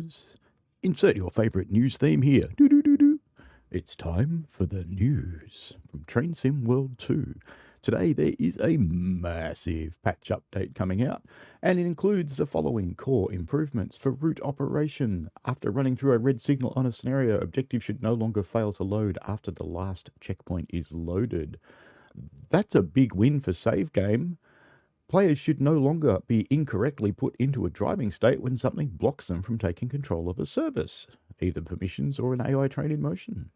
yours. Insert your favourite news theme here. Do-do-do-do. It's time for the news from Train Sim World 2. Today there is a massive patch update coming out, and it includes the following core improvements for route operation. After running through a red signal on a scenario, objectives should no longer fail to load after the last checkpoint is loaded. That's a big win for save game. Players should no longer be incorrectly put into a driving state when something blocks them from taking control of a service, either permissions or an AI train in motion.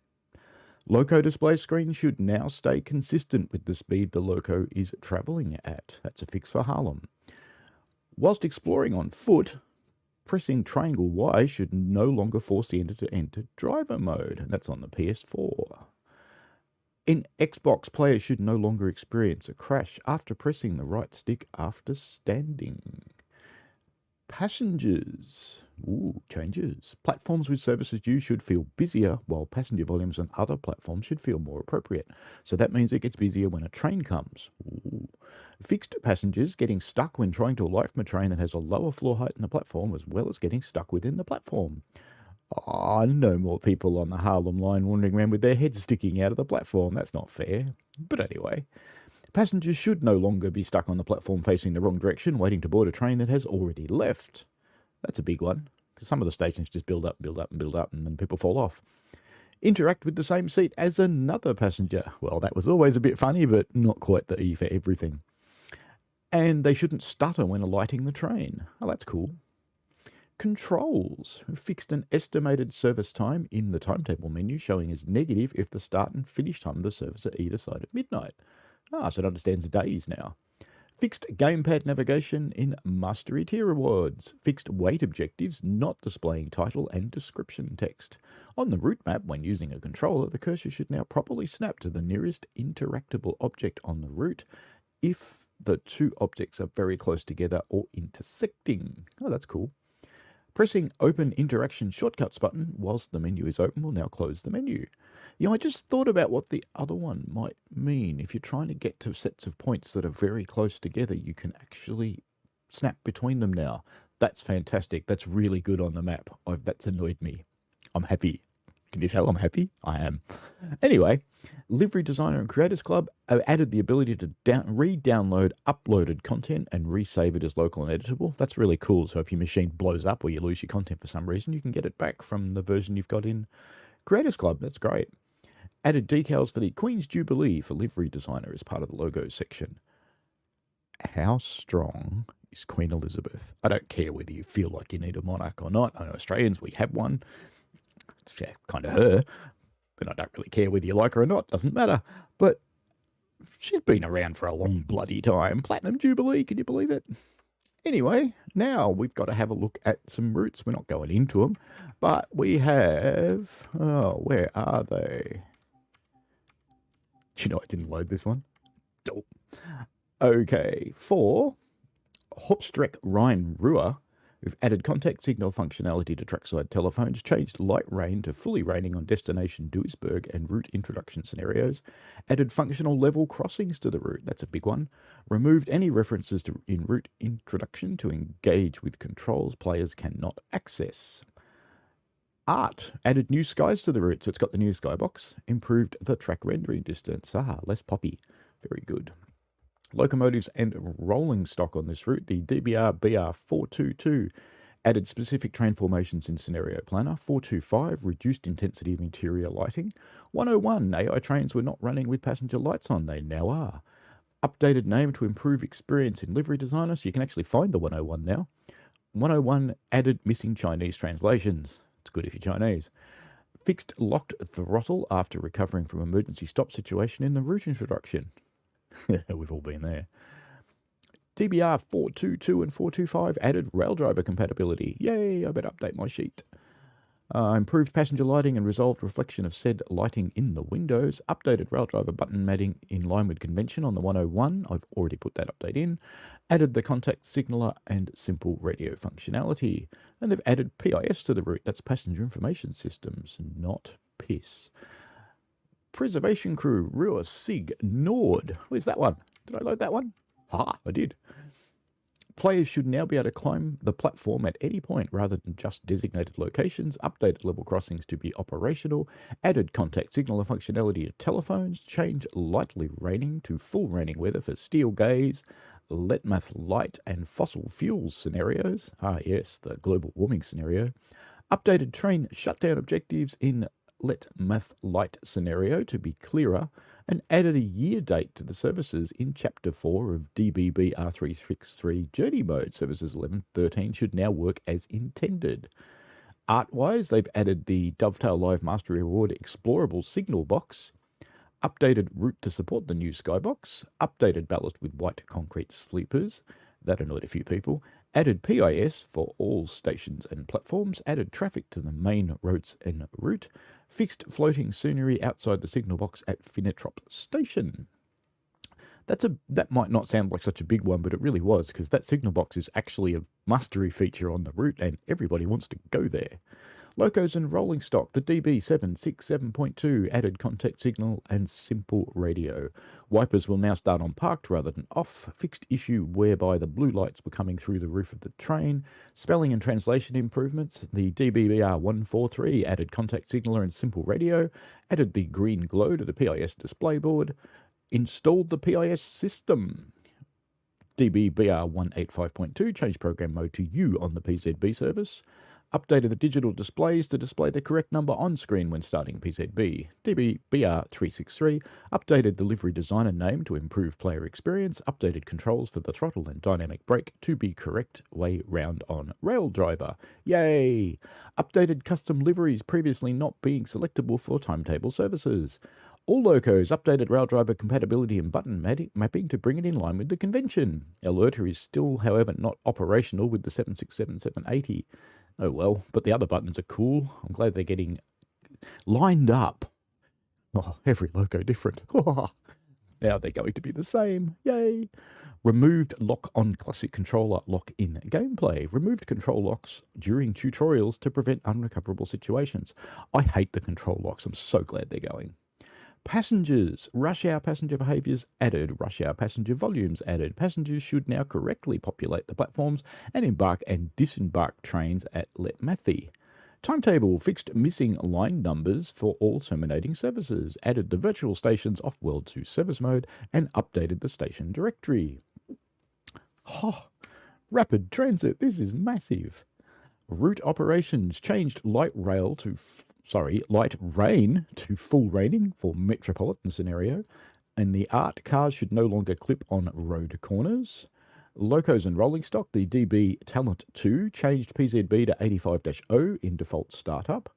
Loco display screen should now stay consistent with the speed the loco is travelling at. That's a fix for Harlem. Whilst exploring on foot, pressing triangle Y should no longer force the enter to enter driver mode. That's on the PS4. In Xbox, players should no longer experience a crash after pressing the right stick after standing. Passengers. Changes. Platforms with services due should feel busier, while passenger volumes on other platforms should feel more appropriate. So that means it gets busier when a train comes. Fixed passengers getting stuck when trying to alight from a train that has a lower floor height than the platform, as well as getting stuck within the platform. No more people on the Harlem line wandering around with their heads sticking out of the platform. That's not fair. But anyway, passengers should no longer be stuck on the platform facing the wrong direction, waiting to board a train that has already left. That's a big one, because some of the stations just build up, and then people fall off. Interact with the same seat as another passenger. Well, that was always a bit funny, but not quite the E for everything. And they shouldn't stutter when alighting the train. Oh, that's cool. Controls fixed an estimated service time in the timetable menu, showing as negative if the start and finish time of the service are either side of midnight. So it understands days now. Fixed gamepad navigation in Mastery Tier Rewards. Fixed weight objectives not displaying title and description text. On the route map, when using a controller, the cursor should now properly snap to the nearest interactable object on the route if the two objects are very close together or intersecting. Oh, that's cool. Pressing Open Interaction Shortcuts button whilst the menu is open will now close the menu. I just thought about what the other one might mean. If you're trying to get to sets of points that are very close together, you can actually snap between them now. That's fantastic. That's really good on the map. That's annoyed me. I'm happy. Can you tell I'm happy? I am. Anyway, Livery Designer and Creators Club have added the ability to re-download uploaded content and resave it as local and editable. That's really cool. So if your machine blows up or you lose your content for some reason, you can get it back from the version you've got in Creators Club. That's great. Added decals for the Queen's Jubilee for Livery Designer as part of the logo section. How strong is Queen Elizabeth? I don't care whether you feel like you need a monarch or not. I know Australians, we have one. It's kind of her, but I don't really care whether you like her or not. Doesn't matter. But she's been around for a long bloody time. Platinum Jubilee, can you believe it? Anyway, now we've got to have a look at some routes. We're not going into them, but we have... where are they? Do you know I didn't load this one? Oh. Okay, for Hopstreck Rhine Ruhr, we've added contact signal functionality to trackside telephones, changed light rain to fully raining on destination Duisburg and route introduction scenarios, added functional level crossings to the route, that's a big one, removed any references to in route introduction to engage with controls players cannot access. Art added new skies to the route, so it's got the new skybox, improved the track rendering distance, less poppy, very good. Locomotives and rolling stock on this route, the DBR BR422 added specific train formations in Scenario Planner, 425 reduced intensity of interior lighting, 101 AI trains were not running with passenger lights on, they now are. Updated name to improve experience in Livery Designer, so you can actually find the 101 now. 101 added missing Chinese translations. It's good if you're Chinese. Fixed locked throttle after recovering from emergency stop situation in the route introduction. We've all been there. DBR 422 and 425 added rail driver compatibility. Yay, I better update my sheet. Improved passenger lighting and resolved reflection of said lighting in the windows. Updated rail driver button matting in line with convention on the 101. I've already put that update in. Added the contact signaler and simple radio functionality. And they've added PIS to the route. That's passenger information systems, not PIS. Preservation Crew, Ruhr, Sig, Nord. Where's that one? Did I load that one? I did. Players should now be able to climb the platform at any point rather than just designated locations, updated level crossings to be operational, added contact signaler functionality to telephones, changed lightly raining to full raining weather for steel gaze, Letmath light and fossil fuels scenarios. Ah yes, the global warming scenario. Updated train shutdown objectives in Letmath light scenario to be clearer, and added a year date to the services in Chapter 4 of DBBR363 Journey Mode. Services 11.13 should now work as intended. Art-wise, they've added the Dovetail Live Mastery Award Explorable Signal Box, updated route to support the new Skybox, updated ballast with white concrete sleepers, that annoyed a few people, added PIS for all stations and platforms, added traffic to the main roads en route, fixed floating scenery outside the signal box at Finnetrop Station. That might not sound like such a big one, but it really was, because that signal box is actually a mastery feature on the route, and everybody wants to go there. Locos and rolling stock, the DB767.2 added contact signal and simple radio. Wipers will now start on parked rather than off. Fixed issue whereby the blue lights were coming through the roof of the train. Spelling and translation improvements. The DBBR143 added contact signaler and simple radio. Added the green glow to the PIS display board. Installed the PIS system. DBBR185.2 changed program mode to U on the PZB service. Updated the digital displays to display the correct number on screen when starting PZB. DBBR363 updated delivery designer name to improve player experience. Updated controls for the throttle and dynamic brake to be correct way round on Rail Driver. Yay! Updated custom liveries previously not being selectable for timetable services. All locos updated Rail Driver compatibility and button mapping to bring it in line with the convention. Alerter is still, however, not operational with the 767-780. Oh well, but the other buttons are cool. I'm glad they're getting lined up. Oh, every loco different. Now they're going to be the same. Yay! Removed lock on classic controller lock in gameplay. Removed control locks during tutorials to prevent unrecoverable situations. I hate the control locks. I'm so glad they're going. Passengers. Rush hour passenger behaviours added. Rush hour passenger volumes added. Passengers should now correctly populate the platforms and embark and disembark trains at Letmathy. Timetable. Fixed missing line numbers for all terminating services. Added the virtual stations off World 2 service mode and updated the station directory. Oh, rapid transit. This is massive. Route operations. Changed light rain to full raining for metropolitan scenario, and the art cars should no longer clip on road corners. Locos and rolling stock, the DB Talent 2 changed PZB to 85-0 in default startup,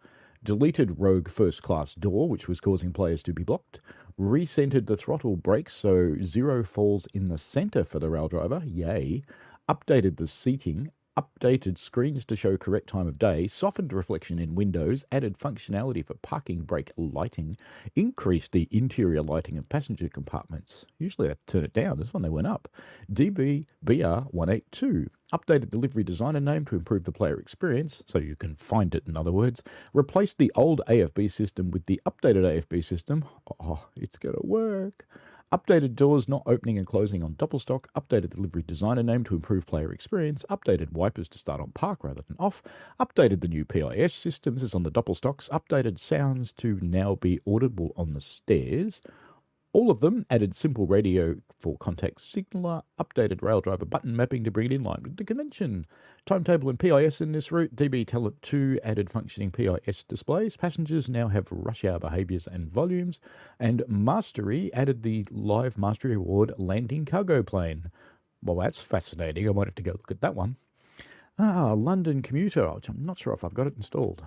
deleted rogue first class door, which was causing players to be blocked, recentered the throttle brakes so zero falls in the center for the rail driver, yay, updated the seating, updated screens to show correct time of day, softened reflection in windows, added functionality for parking brake lighting, increased the interior lighting of passenger compartments. Usually they turn it down. This one they went up. DBBR182. Updated delivery designer name to improve the player experience, so you can find it in other words. Replaced the old AFB system with the updated AFB system. Oh, it's going to work. Updated doors not opening and closing on doppelstock, updated delivery designer name to improve player experience, updated wipers to start on park rather than off, updated the new PIS system, this is on the doppelstocks, updated sounds to now be audible on the stairs. All of them added simple radio for contact signaler, updated rail driver button mapping to bring it in line with the convention. Timetable and PIS in this route. DB Talent 2 added functioning PIS displays. Passengers now have rush hour behaviours and volumes. And Mastery added the Live Mastery Award landing cargo plane. Well, that's fascinating. I might have to go look at that one. London Commuter. I'm not sure if I've got it installed.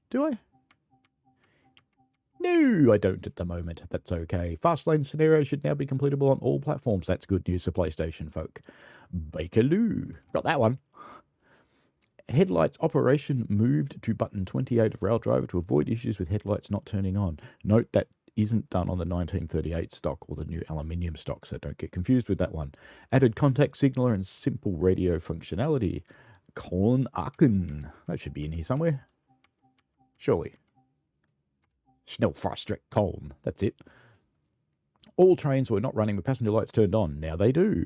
Do I? No, I don't at the moment. That's okay. Fast lane scenario should now be completable on all platforms. That's good news for PlayStation folk. Bakerloo. Got that one. Headlights operation moved to button 28 of Rail Driver to avoid issues with headlights not turning on. Note that isn't done on the 1938 stock or the new aluminium stock, so don't get confused with that one. Added contact signaler and simple radio functionality. Colin Aachen. That should be in here somewhere. Surely. Schnellfahrstrecke Köln. That's it. All trains were not running with passenger lights turned on. Now they do.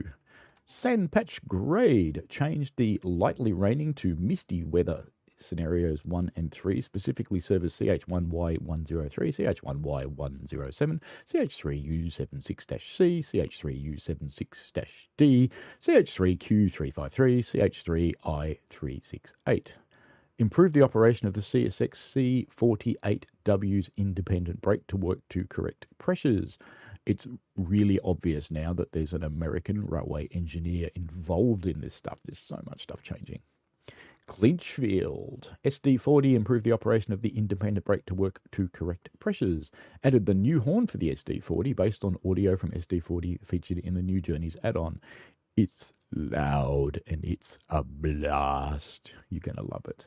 Sand patch grade changed the lightly raining to misty weather scenarios 1 and 3, specifically servers CH1Y103, CH1Y107, CH3U76-C, CH3U76-D, CH3Q353, CH3I368. Improve the operation of the CSX C48W's independent brake to work to correct pressures. It's really obvious now that there's an American railway engineer involved in this stuff. There's so much stuff changing. Clinchfield. SD40 improved the operation of the independent brake to work to correct pressures. Added the new horn for the SD40 based on audio from SD40 featured in the new Journeys add-on. It's loud and it's a blast. You're going to love it.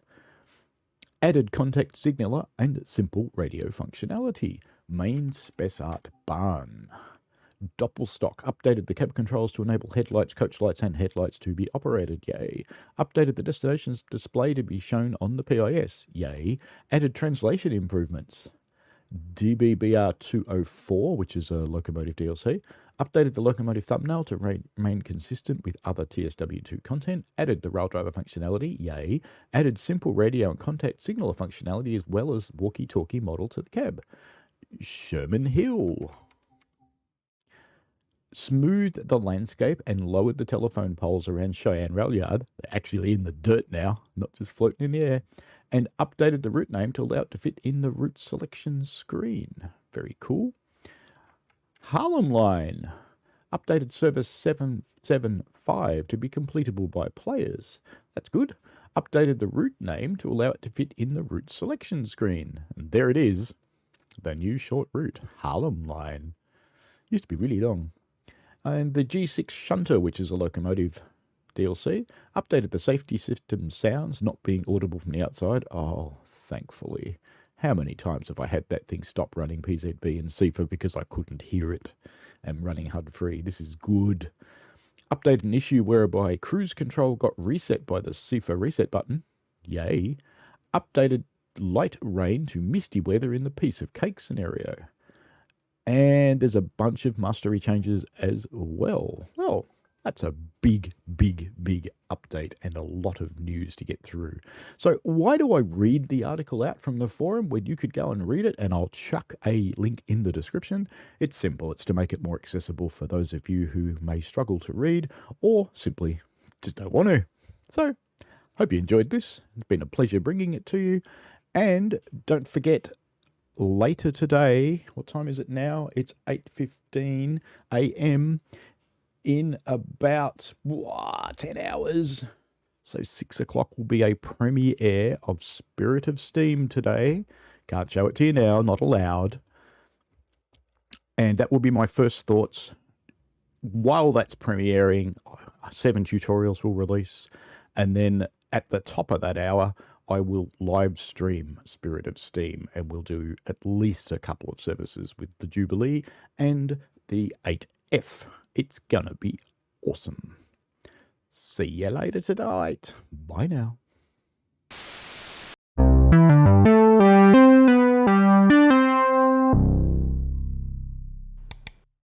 Added contact signaler and simple radio functionality. Main Spessart Bahn. Doppelstock updated the cab controls to enable headlights, coach lights, and headlights to be operated. Yay. Updated the destinations display to be shown on the PIS. Yay. Added translation improvements. DBBR 204, which is a locomotive DLC. Updated the locomotive thumbnail to remain consistent with other TSW2 content. Added the rail driver functionality. Yay. Added simple radio and contact signaler functionality as well as walkie-talkie model to the cab. Sherman Hill. Smoothed the landscape and lowered the telephone poles around Cheyenne Rail Yard. They're actually in the dirt now, not just floating in the air. And updated the route name to allow it to fit in the route selection screen. Very cool. Harlem Line. Updated service 775 to be completable by players. That's good. Updated the route name to allow it to fit in the route selection screen. And there it is. The new short route, Harlem Line. Used to be really long. And the G6 Shunter, which is a locomotive DLC, updated the safety system sounds not being audible from the outside. Oh, thankfully. How many times have I had that thing stop running PZB and CIFA because I couldn't hear it and running HUD-free? This is good. Updated an issue whereby cruise control got reset by the CIFA reset button. Yay. Updated light rain to misty weather in the piece of cake scenario. And there's a bunch of mastery changes as well. Well, that's a big, big, big update and a lot of news to get through. So why do I read the article out from the forum when you could go and read it? And I'll chuck a link in the description. It's simple. It's to make it more accessible for those of you who may struggle to read or simply just don't want to. So hope you enjoyed this. It's been a pleasure bringing it to you. And don't forget, later today, what time is it now? It's 8:15 a.m. in about 10 hours. So 6 o'clock will be a premiere of Spirit of Steam today. Can't show it to you now, not allowed. And that will be my first thoughts. While that's premiering, 7 tutorials will release. And then at the top of that hour, I will live stream Spirit of Steam, and we'll do at least a couple of services with the Jubilee and the 8F. It's gonna be awesome. See you later tonight. Bye now.